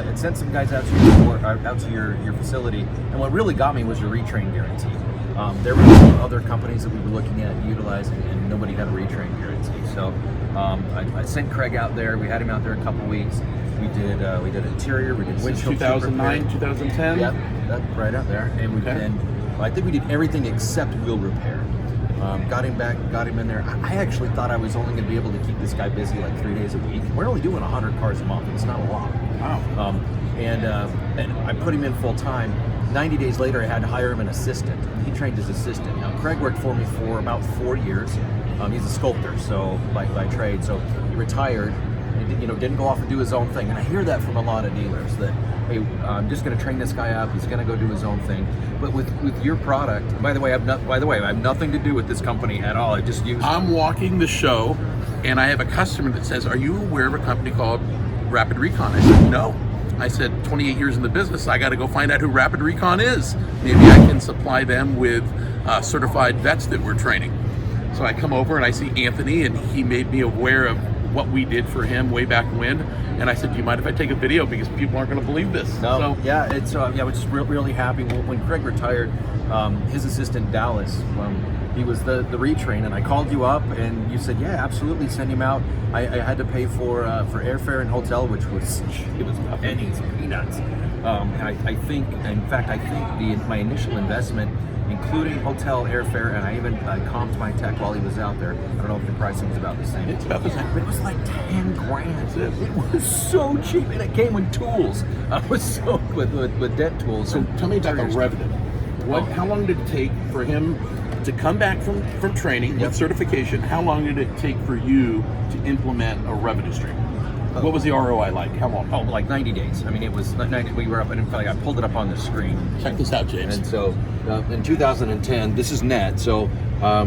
I'd sent some guys out to your facility, and what really got me was your retrain guarantee. There were some other companies that we were looking at utilizing, and nobody had a retrain guarantee. So I sent Craig out there. We had him out there a couple weeks. We did interior. We did windshield 2009, 2010. Yep, that's right out there. And we did. I think we did everything except wheel repair. Got him back, got him in there. I actually thought I was only going to be able to keep this guy busy like 3 days a week. We're only doing 100 cars a month. It's not a lot. Wow. And I put him in full time. 90 days later, I had to hire him an assistant. He trained his assistant. Now, Craig worked for me for about 4 years. He's a sculptor, so by trade. So he retired. And, didn't go off and do his own thing. And I hear that from a lot of dealers that, hey, I'm just going to train this guy up. He's going to go do his own thing. But with your product, and by the way, I have nothing to do with this company at all. I just use. I'm walking the show, and I have a customer that says, "Are you aware of a company called Rapid Recon?" I said, "No." I said, 28 years in the business, I got to go find out who Rapid Recon is. Maybe I can supply them with certified vets that we're training. So I come over and I see Anthony, and he made me aware of what we did for him way back when. And I said, "Do you mind if I take a video, because people aren't going to believe this?" No, so, yeah, it's we're just really happy. When Craig retired, his assistant Dallas, he was the retrain, and I called you up, and you said, "Yeah, absolutely, send him out." I had to pay for airfare and hotel, which was pennies, peanuts. I think my initial investment, including hotel, airfare, and I even comped my tech while he was out there. I don't know if the pricing was about the same. It's about the same. But it was like 10 grand. It was so cheap, and it came with tools. I was so with debt tools. So tell me about the revenue. How long did it take for him to come back from training with certification? How long did it take for you to implement a revenue stream? What was the ROI like? How long? Oh, like 90 days. I mean, it was 90. We were up, and in fact, I pulled it up on the screen. Check this out, James. And so, in 2010, this is net. So,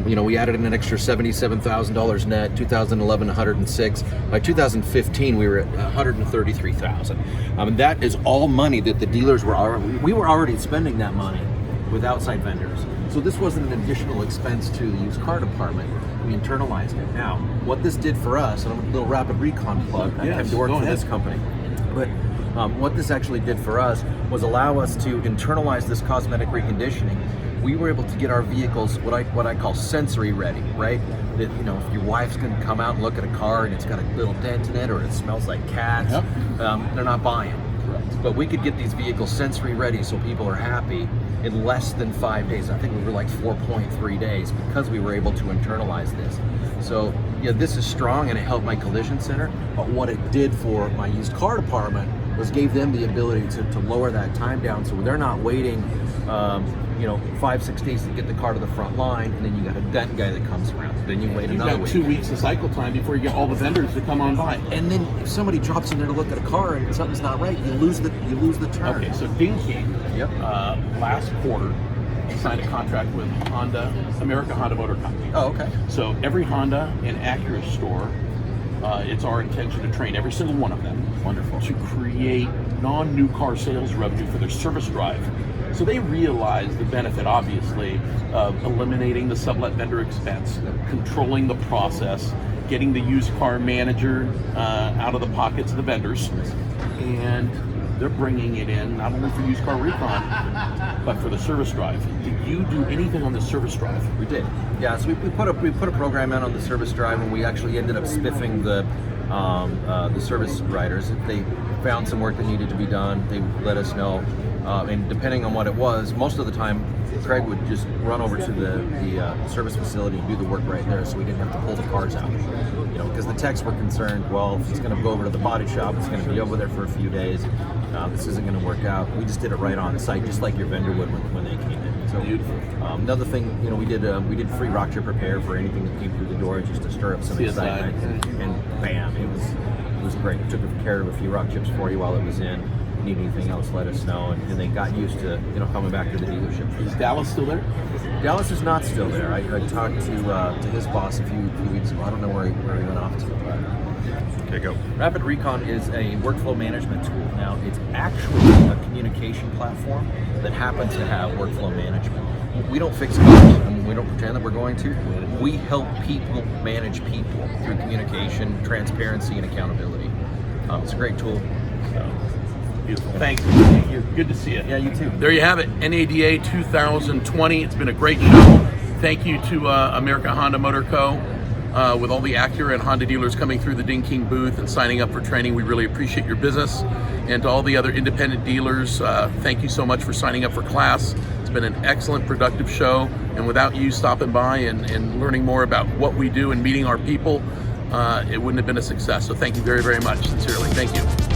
we added in an extra $77,000 net. 2011, 106. By 2015, we were at 133,000. And that is all money that the dealers were already. We were already spending that money with outside vendors. So this wasn't an additional expense to the used car department. We internalized it. Now, what this did for us, and a little Rapid Recon plug, I have to work for this company, but what this actually did for us was allow us to internalize this cosmetic reconditioning. We were able to get our vehicles what I call sensory ready, right? That, if your wife's going to come out and look at a car and it's got a little dent in it, or it smells like cats, they're not buying. Correct. But we could get these vehicles sensory ready so people are happy in less than 5 days. I think we were like 4.3 days because we were able to internalize this. So this is strong, and it helped my collision center. But what it did for my used car department was gave them the ability to lower that time down, so they're not waiting 5-6 days to get the car to the front line, and then you got a dent guy that comes around. Then you wait another week. 2 weeks of cycle time before you get all the vendors to come on by. And then if somebody drops in there to look at a car and something's not right, you lose the turn. Okay, so Dinky, last quarter, signed a contract with America Honda Motor Company. Oh, okay. So every Honda and Acura store, it's our intention to train every single one of them. Wonderful. To create non-new car sales revenue for their service drive. So they realize the benefit, obviously, of eliminating the sublet vendor expense, controlling the process, getting the used car manager out of the pockets of the vendors, and they're bringing it in not only for used car recon, but for the service drive. Did you do anything on the service drive? We did. Yeah, so we put a program out on the service drive, and we actually ended up spiffing the service riders. If they found some work that needed to be done, they let us know. And depending on what it was, most of the time, Craig would just run over to the service facility and do the work right there, so we didn't have to pull the cars out. Because the techs were concerned, well, if he's going to go over to the body shop, it's going to be over there for a few days. This isn't going to work out. We just did it right on site, just like your vendor would when they came in. So another thing, we did free rock chip repair for anything that came through the door, just to stir up some excitement. And bam, it was great. Took care of a few rock chips for you while it was in. Need anything else, let us know. And they got used to coming back to the dealership. Is Dallas still there? Dallas is not still there. I talked to his boss a few weeks ago. I don't know where he went off to. But Okay, go. Rapid Recon is a workflow management tool. Now, it's actually a communication platform that happens to have workflow management. We don't fix cars. We don't pretend that we're going to. We help people manage people through communication, transparency, and accountability. It's a great tool. So. Beautiful. Thanks. Thank you. Good to see you. Yeah, you too. There you have it, NADA 2020. It's been a great show. Thank you to America Honda Motor Co. With all the Acura and Honda dealers coming through the Ding King booth and signing up for training. We really appreciate your business. And to all the other independent dealers, thank you so much for signing up for class. It's been an excellent, productive show. And without you stopping by and learning more about what we do and meeting our people, it wouldn't have been a success. So thank you very, very much. Sincerely, thank you.